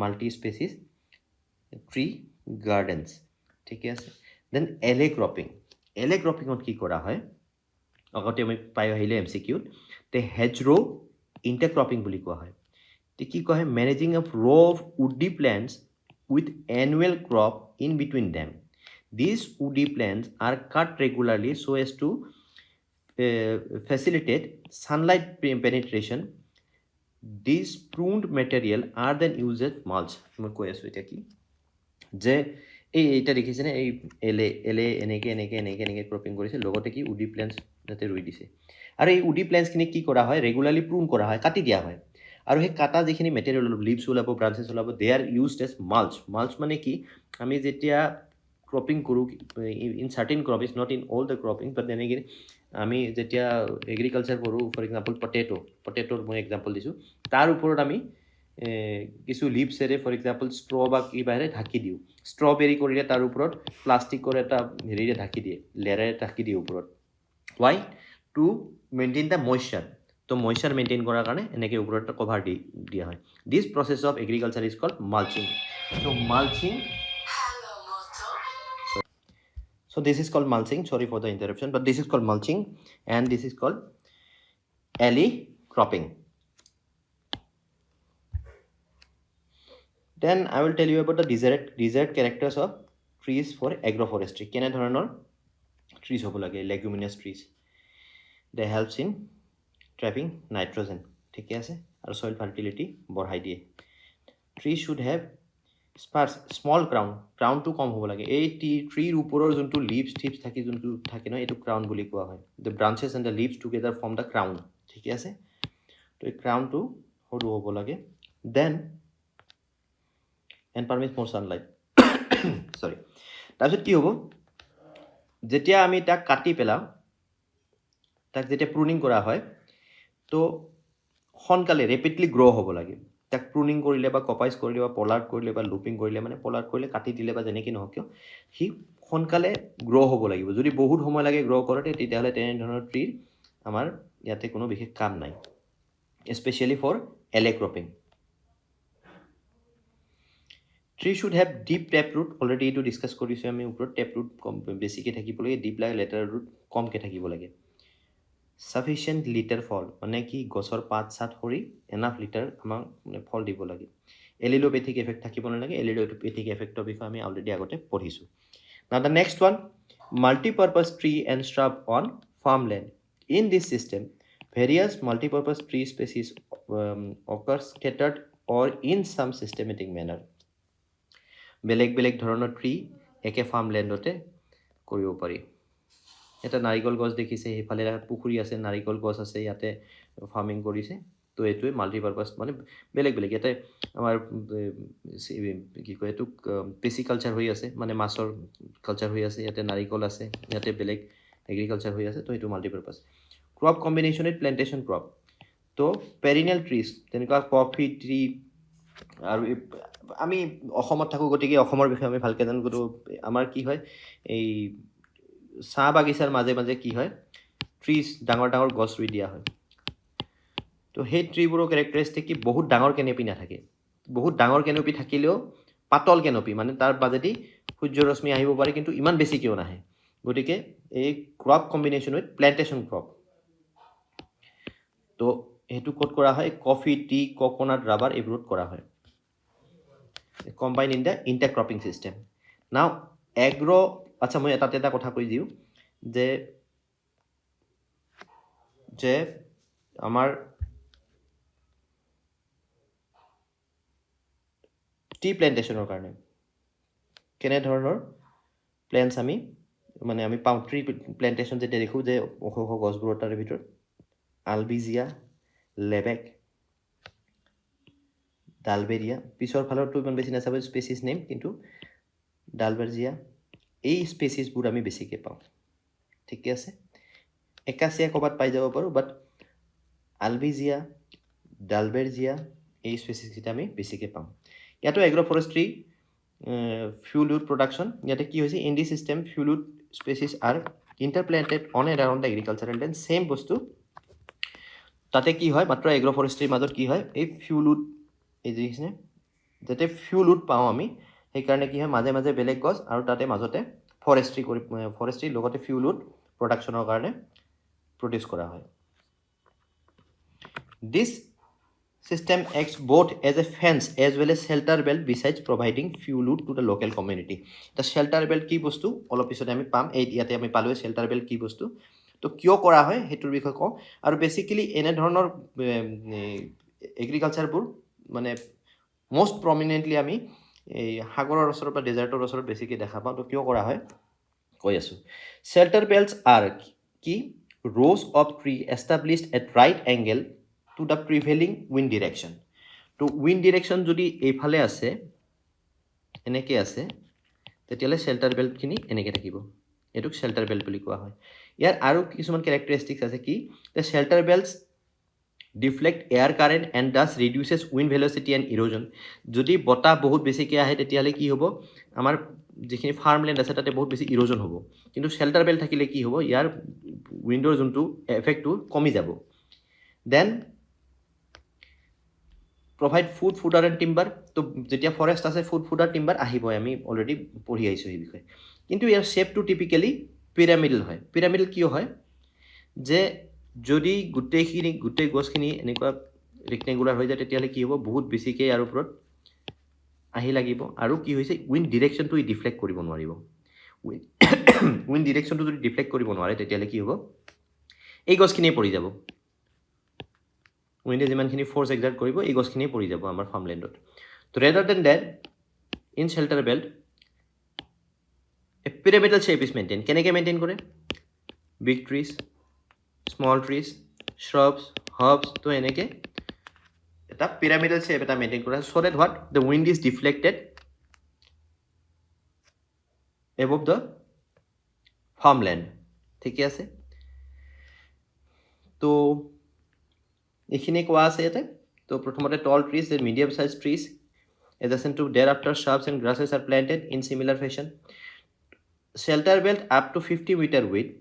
মাল্টি স্পেচিছ ট্ৰী গাৰ্ডেনছ ঠিকে আছে দেন এলে ক্ৰপিঙত কি কৰা হয় আগতে আমি পাই আহিলে MCQ তে হেজৰো ইণ্টাৰক্ৰপিং বুলি কোৱা হয় তে কি কোৱা হয় managing of of woody plants with annual crop in between them. These woody plants are cut regularly so as to facilitate sunlight penetration. These pruned material are then used as mulch. মই কৈ আছোঁ এতিয়া কি যে এইটা দেখিছেনে এই এলে এনেকৈ ক্ৰপিং কৰিছে লগতে কি উডি প্লেণ্টছ যাতে ৰুই দিছে আৰু এই উডি প্লেণ্টছখিনি কি কৰা হয় ৰেগুলাৰলি প্ৰুন কৰা হয় কাটি দিয়া হয় আৰু সেই কাটা যিখিনি মেটেৰিয়েল ওলাব লিভছ ওলাব ব্ৰাঞ্চেছ ওলাব they are used as mulch মানে কি আমি যেতিয়া ক্ৰপিং কৰোঁ in certain crop is not in all the cropping but তেনেকৈ আমি যেতিয়া এগ্ৰিকালচাৰ কৰোঁ ফৰ এক্সাম্পল পটেটোৰ মই এক্সাম্পল দিছোঁ তাৰ ওপৰত আমি কিছু লিভছেৰে ফৰ এক্সাম্পল ষ্ট্ৰ বা কিবাৰে ঢাকি দিওঁ ষ্ট্ৰবেৰী কৰিলে তাৰ ওপৰত প্লাষ্টিকৰ এটা হেৰিৰে ঢাকি দিয়ে লেয়াৰেৰে ঢাকি দিয়ে ওপৰত ৱাই টু মেইনটেইন দ্য মইশ্চাৰ তো মইশ্চাৰ মেইনটেইন কৰাৰ কাৰণে এনেকৈ ওপৰত এটা কভাৰ দিয়া হয় this process of agriculture is called mulching So this is called mulching. Sorry for the interruption, but this is called mulching, and this is called alley cropping. Then I will tell you about the desired characters of trees for agroforestry. কেনে ধৰণৰ trees হ'ব লাগে? Leguminous trees. They helps in trapping nitrogen. ঠিক আছে, আৰু soil fertility বঢ়াই দিয়ে. Trees should have sparse small crown to কম হ'ব লাগে. এই ট্ৰিৰ ওপৰৰ যোনটো লিভছ টিপছ থাকি যোনটো থাকে ন, এইটো ক্ৰাউন বুলি কোৱা হয়. The branches and the leaves together form the crown. ঠিক আছে, তো এই ক্ৰাউনটো সৰু হ'ব লাগে. Then and permits more sunlight. Sorry. তাৰপিছত কি হ'ব, যেতিয়া আমি তাক কাটি পেলাম, তাক যেতিয়া প্ৰুনিং কৰা হয়, তো সোনকালে ৰেপিডলি গ্ৰ' হ'ব লাগে. তাক প্ৰুনিং কৰিলে বা কপাইজ কৰিলে বা পলাৰ্ড কৰিলে বা লুপিং কৰিলে, মানে পলাৰ্ড কৰিলে কাটি দিলে বা যেনেকৈ নহওক কিয়, সি সোনকালে গ্ৰ' হ'ব লাগিব. যদি বহুত সময় লাগে গ্ৰ' কৰোঁতে, তেতিয়াহ'লে তেনেধৰণৰ ট্ৰিৰ আমাৰ ইয়াতে কোনো বিশেষ কাম নাই, specially for alley cropping. Tree should have deep tap root. Already এইটো ডিছকাছ কৰিছোঁ আমি ওপৰত. টেপ ৰুট কম বেছিকৈ থাকিব লাগে, ডিপ লাগে, লেটাৰ ৰুট কমকৈ থাকিব লাগে. ছাফিচিয়েণ্ট লিটাৰ ফল, মানে কি গছৰ পাত চাত সৰি এনাফ লিটাৰ আমাক মানে ফল দিব লাগে. এলিলোপেথিক এফেক্ট থাকিব নালাগে. এলিলোপেথিক এফেক্টৰ বিষয়ে আমি অলৰেডি আগতে পঢ়িছোঁ. Now the next one, multipurpose tree and shrub on farmland. In this system various multipurpose tree species occur scattered or in some systematic manner. বেলেগ বেলেগ ধৰণৰ ট্ৰি একে ফাৰ্মলেণ্ডতে কৰিব পাৰি. এটা নাৰিকল গছ দেখিছে, সেইফালে পুখুৰী আছে, নাৰিকল গছ আছে, ইয়াতে ফাৰ্মিং কৰিছে. তো এইটোৱে মাল্টিপাৰ্পাছ, মানে বেলেগ বেলেগ. ইয়াতে আমাৰ কি কয় এইটোক পেচিকালচাৰ হৈ আছে, মানে মাছৰ কালচাৰ হৈ আছে, ইয়াতে নাৰিকল আছে, ইয়াতে বেলেগ এগ্ৰিকালচাৰ হৈ আছে. তো এইটো multipurpose. Crop combination with plantation crop. তো পেৰিনেল ট্ৰিজ তেনেকুৱা কফি ট্ৰি, আৰু আমি অসমত থাকোঁ গতিকে অসমৰ বিষয়ে আমি ভালকৈ জানো. কিন্তু আমাৰ কি হয়, এই চাহ বাগিচাৰ মাজে মাজে কি হয়, ট্ৰিজ ডাঙৰ ডাঙৰ গছ ৰুই দিয়া হয়. তো সেই ট্ৰিবোৰৰ কেৰেক্টাৰিষ্টিক কি, বহুত ডাঙৰ কেনপি নাথাকে. বহুত ডাঙৰ কেনপি থাকিলেও পাতল কেনপি, মানে তাৰ মাজেদি সূৰ্য ৰশ্মি আহিব পাৰে, কিন্তু ইমান বেছিকৈও নাহে. গতিকে এই crop combination with plantation crop, তো সেইটো ক'ত কৰা হয়, কফি টি ককোনাট ৰাবাৰ এইবোৰত কৰা হয়. Combine in the intercropping system. Now আচ্ছা, মই তাতে এটা কথা কৈ দিওঁ যে আমাৰ টি প্লেণ্টেশ্যনৰ কাৰণে কেনেধৰণৰ প্লেণ্টছ আমি পাওঁ. ট্ৰি প্লেণ্টেশ্যন যেতিয়া দেখোঁ যে ওখ ওখ গছবোৰৰ, তাৰে ভিতৰত আলবিজিয়া, লেবেক, ডালবেৰিয়া, পিছৰ ফালৰটো ইমান বেছি নাচাব স্পেচিছ নেম, কিন্তু ডালবেৰিয়া, এই স্পেচিছবোৰ আমি বেছিকৈ পাওঁ. ঠিকে আছে, একাচিয়া ক'ৰবাত পাই যাব পাৰোঁ, বাট আলবিজিয়া, ডালবেৰিয়া, এই স্পেচিছকেইটা আমি বেছিকৈ পাওঁ. ইয়াতো এগ্ৰ'ফৰেষ্ট্ৰি ফিউল উড প্ৰডাকশ্যন. ইয়াতে কি হৈছে, in the system fuel wood species are interplanted on and around the agriculture, and then same বস্তু তাতে কি হয়, মাত্ৰ এগ্ৰ'ফৰেষ্ট্ৰিৰ মাজত কি হয়, এই ফিউল উড, এই দেখিছেনে, যাতে ফিউল উড পাওঁ আমি, সেইকাৰণে কি হয়, মাজে মাজে বেলেগ গছ আৰু তাতে মাজতে ফৰেষ্ট্ৰিৰ লগতে ফিউল উড প্ৰডাকশ্যনৰ কাৰণে প্ৰডিউচ কৰা হয়. দিছ system acts both as a fence as well as shelter belt besides providing fuel wood to the local community. The shelter belt কি বস্তু অলপ পিছতে আমি পাম, এই ইয়াতে আমি পালোৱে shelter belt কি বস্তু, তো কিয় কৰা হয় সেইটোৰ বিষয়ে কওঁ. আৰু বেচিকেলি এনেধৰণৰ এগ্ৰিকালচাৰবোৰ মানে মষ্ট প্ৰমিনেণ্টলি আমি এই সাগৰৰ ওচৰত বা ডেজাৰ্টৰ ওচৰত বেছিকৈ দেখা পাওঁ. তো কিয় কৰা হয় কৈ আছোঁ. shelter belts are কি, rows of tree established at right angle to the prevailing wind direction. তো wind direction যদি এইফালে আছে, এনেকৈ আছে, তেতিয়াহ'লে shelter beltখিনি এনেকৈ থাকিব. এইটোক shelter belt বুলি কোৱা হয়. ইয়াৰ আৰু কিছুমান কেৰেক্টাৰিষ্টিক্স আছে কি, the shelter belts deflect air current and thus reduces wind velocity and erosion. যদি বতাহ বহুত বেছিকৈ আহে তেতিয়াহ'লে কি হ'ব, আমাৰ যিখিনি ফাৰ্মলেণ্ড আছে তাতে বহুত বেছি ইৰোজন হ'ব. কিন্তু shelter belt থাকিলে কি হ'ব, ইয়াৰ উইণ্ডৰ যোনটো এফেক্টটো কমি যাব. Then provide food, fodder and timber. তো যেতিয়া ফৰেষ্ট আছে ফুড ফুডাৰ টিম্বাৰ আহিবই, আমি অলৰেডি পঢ়ি আহিছোঁ এই বিষয়ে. কিন্তু ইয়াৰ শ্বেপটো টিপিকেলি পিৰামিডেল হয়। পিৰামিডেল কিয় হয় যে যদি গোটেই গছখিনি এনেকুৱা ৰেক্টেংগুলাৰ হৈ যায় তেতিয়াহ'লে কি হ'ব বহুত বেছিকৈ ইয়াৰ ওপৰত আহি লাগিব আৰু কি হৈছে উইণ্ড ডিৰেকশ্যনটো ডিফ্লেক্ট কৰিব নোৱাৰিব। উইণ্ড ডিৰেকশ্যনটো যদি ডিফ্লেক্ট কৰিব নোৱাৰে তেতিয়াহ'লে কি হ'ব এই গছখিনিয়ে পৰি যাব। উইণ্ডে যিমানখিনি ফ'ৰ্চ এক্সাৰ্ট কৰিব এই গছখিনিয়ে পৰি যাব আমাৰ ফাৰ্মলেণ্ডত। তো rather then that in shelter belt a pyramidal shape is maintain. কেনেকৈ মেইনটেইন কৰে? Big trees, small trees, shrubs, herbs, তো এনেকৈ এটা পিৰামিডেল শ্বেপ এটা মেইনটেইন কৰা so' that what the wind is deflected above the farmland. ঠিকে আছে, তো এইখিনি কোৱা আছে ইয়াতে। তো প্ৰথমতে tall trees, then medium size trees adjacent to thereafter shrubs and grasses are planted in similar fashion. Shelter belt up to 50 meter width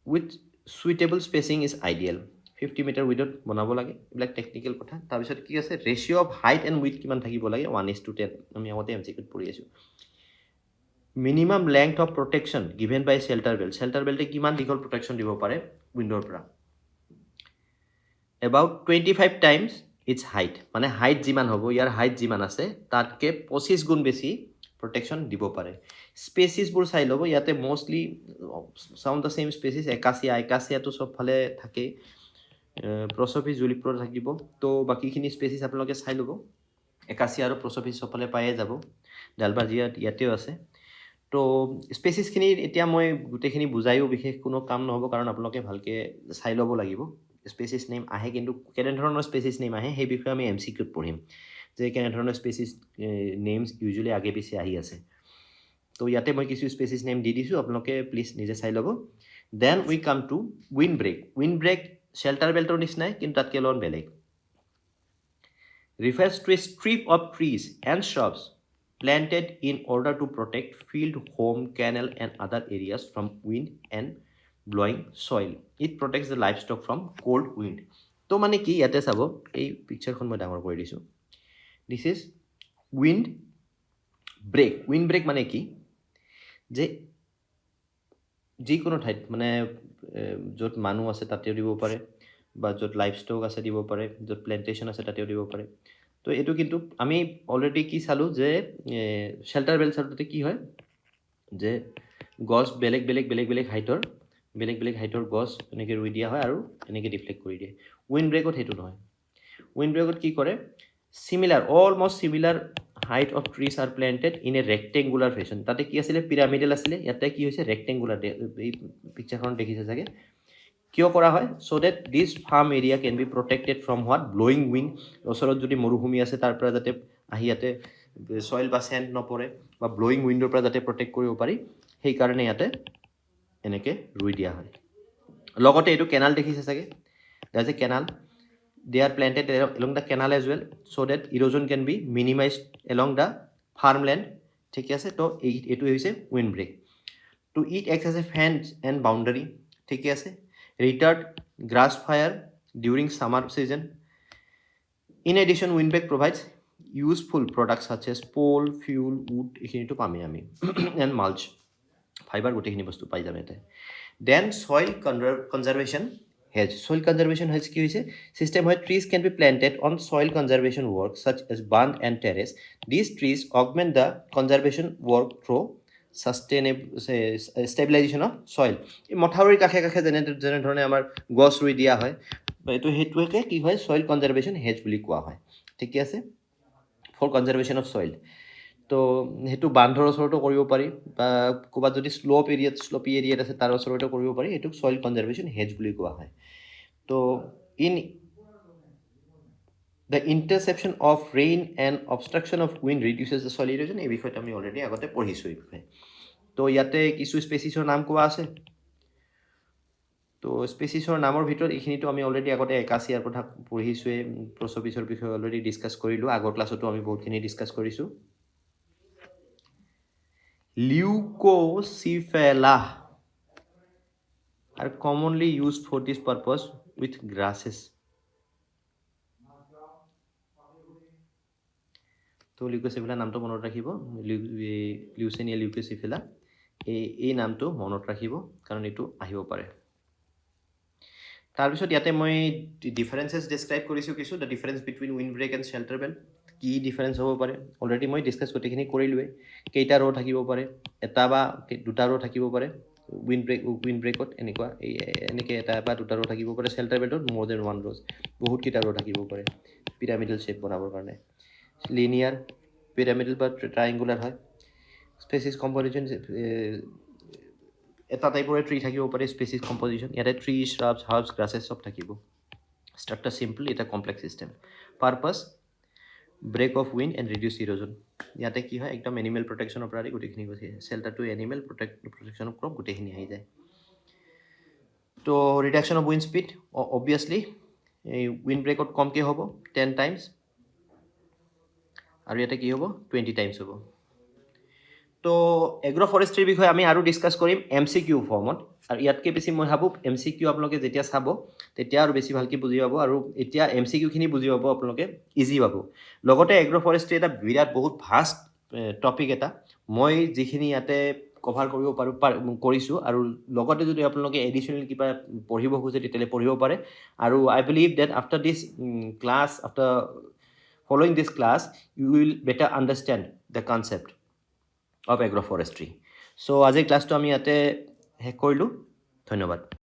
with suitable spacing is ideal. 50 meter width বনাব লাগে, এইবিলাক টেকনিকেল কথা। তাৰপিছত কি আছে ratio' of height and width কিমান থাকিব লাগে 1:10। আমি আগতে MCQত পঢ়ি আছোঁ। Minimum length of protection given by shelter belt. Shelter বেল্টে কিমান দীঘল প্ৰটেকশ্যন দিব পাৰে উইণ্ডৰ পৰা? এবাউট 25 টাইমছ ইটছ হাইট, মানে হাইট যিমান হ'ব ইয়াৰ হাইট যিমান আছে তাতকৈ 25 গুণ বেছি প্ৰটেকশ্যন দিব পাৰে। স্পেচিছবোৰ চাই ল'ব, ইয়াতে mostly sound the same species. একাচিয়াটো চবফালে থাকেই, প্ৰচফিছ জুলিপ্ৰ থাকিব। তো বাকীখিনি স্পেচিছ আপোনালোকে চাই ল'ব। একাচিয়া আৰু প্ৰচফিছ চবফালে পায়ে যাব, ডালবাজিয়া ইয়াতেও আছে। তো স্পেচিছখিনি এতিয়া মই গোটেইখিনি বুজায়ো বিশেষ কোনো কাম নহ'ব, কাৰণ আপোনালোকে ভালকৈ চাই ল'ব লাগিব। স্পেচিছ নেম আহে, কিন্তু কেনেধৰণৰ স্পেচিছ নেম আহে সেই বিষয়ে আমি MCQত পঢ়িম, যে কেনেধৰণৰ স্পেচিছ নেমছ ইউজুৱেলি আগে পিছে আহি আছে। তো ইয়াতে মই কিছু স্পেচিছ নেম দি দিছোঁ, আপোনালোকে প্লিজ নিজে চাই ল'ব। Then we come to wind brake. Window break shelter বেল্টৰ নিচিনাই, কিন্তু তাতকৈ অলপ বেলেগ। Refers to a strip of trees and shrubs planted in order to protect field, home, canal and other areas from wind and blowing soil. It protects the livestock from cold wind. তো মানে কি ইয়াতে চাব, এই পিকচাৰখন মই ডাঙৰ কৰি দিছোঁ। This is window brake. Window brake মানে কি, যে যিকোনো ঠাইত মানে য'ত মানুহ আছে তাতেও দিব পাৰে, বা য'ত লাইফ ষ্টক আছে দিব পাৰে, য'ত প্লেণ্টেশ্যন আছে তাতেও দিব পাৰে। তো এইটো কিন্তু আমি অলৰেডি কি চালোঁ যে শেল্টাৰ বেল্ট চালতে কি হয় যে গছ বেলেগ বেলেগ হাইটৰ গছ এনেকৈ ৰুই দিয়া হয় আৰু এনেকৈ ডিফ্লেক্ট কৰি দিয়ে। উইণ্ড ব্ৰেকত সেইটো নহয়। উইণ্ড ব্ৰেকত কি কৰে, almost similar height of trees are planted in a rectangular fashion. তাতে কি আছিলে পিৰামিডেল আছিলে, ইয়াতে কি হৈছে ৰেক্টেংগুলাৰ। এই পিকচাৰখন দেখিছে চাগে। কিয় কৰা হয়? So' that this farm area can be protected from what blowing wind. ওচৰত যদি মৰুভূমি আছে তাৰ পৰা যাতে আহি ইয়াতে চইল বা চেণ্ড নপৰে, বা ব্লয়িং উইণ্ডৰ পৰা যাতে প্ৰটেক্ট কৰিব পাৰি, সেইকাৰণে ইয়াতে এনেকৈ ৰুই দিয়া হয়। লগতে এইটো কেনাল দেখিছে চাগে, that is a canal. They are planted along the canal as well, so' that erosion can be minimized along the farmland. ঠিকে আছে, তো এইটো হৈছে wind break. To it acts as a fence and boundary. ঠিকে আছে। retard grass fire during summer season. In addition, windbreak provides useful products such as pole, fuel, wood, এইখিনিটো পামেই আমি, and mulch, fiber, গোটেইখিনি বস্তু পাই যাম ইয়াতে। Then soil conservation hedge. Soil conservation hedge কি হৈছে? System where trees can be planted on soil conservation work such as bund and terrace. These trees augment the conservation work through stabilization of soil. এই মথাউৰিৰ কাষে কাষে যেনেধৰণে আমাৰ গছ ৰুই দিয়া হয়, সেইটোকে কি হয় চইল কনজাৰ্ভেশ্যন হেজ বুলি কোৱা হয়। ঠিকে আছে, ফৰ কনজাৰ্ভেশ্যন অফ চইল। তো সেইটো বান্ধৰ ওচৰতো কৰিব পাৰি, বা ক'ৰবাত যদি শ্লপি এৰিয়াত আছে তাৰ ওচৰতো কৰিব পাৰি। এইটোক চইল কনজাৰ্ভেশ্যন হেজ বুলি কোৱা হয়। তো the interception of rain and obstruction of wind reduces the soil erosion. এই বিষয়টো আমি অলৰেডি আগতে পঢ়িছোঁ এই বিষয়ে। তো ইয়াতে কিছু স্পেচিছৰ নাম কোৱা আছে। তো স্পেচিছৰ নামৰ ভিতৰত এইখিনিতো আমি অলৰেডি আগতে একাচিয়াৰ কথা পঢ়িছোঁৱেই, প্ৰচপিছৰ বিষয়ে অলৰেডি ডিছকাছ কৰিলোঁ। আগৰ ক্লাছতো আমি বহুতখিনি ডিছকাছ কৰিছোঁ। Leucocephala are commonly used for this purpose with grasses. তো লিউকোচিফিলা নামটো মনত ৰাখিব লিউচেনিয়া লিউকোচিফিলা এই নামটো মনত ৰাখিব কাৰণ এইটো আহিব পাৰে তাৰপিছত ইয়াতে মই ডিফাৰেন্সেছ ডেছক্ৰাইব কৰিছোঁ কিছু the difference between wind break and shelter belt কি ডিফাৰেন্স হ'ব পাৰে অলৰেডি মই ডিছকাছ গোটেইখিনি কৰিলোৱে কেইটা ৰ' থাকিব পাৰে এটা বা দুটা ৰ' থাকিব পাৰে উইণ্ড ব্ৰেকত এনেকৈ এটা বা দুটা ৰ' থাকিব পাৰে শেল্টাৰ বেল্টত মোৰ দেন ওৱান ৰ'জ বহুতকেইটা ৰ' থাকিব পাৰে পিৰামিডেল শ্বেপ বনাবৰ কাৰণে লিনিয়াৰ পিৰামিডেল বা ট্ৰাইংগুলাৰ হয় স্পেচিছ কম্পজিশ্যন এটা টাইপৰে ট্ৰী থাকিব পাৰে স্পেচিছ কম্পজিশ্যন ইয়াতে ট্ৰী শ্ৰাবছ হাৰ্বছ গ্ৰাছেছ চব থাকিব ষ্ট্ৰাকচাৰ চিম্পল এটা complex system purpose break of wind and reduce erosion ইয়াতে কি হয় একদম এনিমেল প্ৰটেকশ্যনৰ পৰা গোটেইখিনি গৈছে শেল্টাৰ টু এনিমেল প্ৰটেকশ্যনৰ ক্ৰপ গোটেইখিনি আহি যায় তো reduction of wind speed obviously এই উইণ্ড ব্ৰেকত কমকৈ হ'ব 10 টাইমছ আৰু ইয়াতে কি হ'ব 20 টাইমছ হ'ব তো এগ্ৰ' ফৰেষ্ট্ৰিৰ বিষয়ে আমি আৰু ডিছকাছ কৰিম MCQ ফৰ্মত আৰু ইয়াতকৈ বেছি মই ভাবোঁ MCQ আপোনালোকে যেতিয়া চাব তেতিয়া আৰু বেছি ভালকৈ বুজি পাব আৰু এতিয়া MCQখিনি বুজি পাব আপোনালোকে ইজি পাব লগতে এগ্ৰ' ফৰেষ্ট্ৰি এটা বিৰাট বহুত ভাষ্ট টপিক এটা মই যিখিনি ইয়াতে কভাৰ কৰিব কৰিছোঁ আৰু লগতে যদি আপোনালোকে এডিশ্যনেল কিবা পঢ়িব খোজে তেতিয়াহ'লে পঢ়িব পাৰে আৰু I believe that after this class after following this class you will better understand the concept of agroforestry so আজিৰ ক্লাছটো আমি ইয়াতে শেষ কৰিলোঁ ধন্যবাদ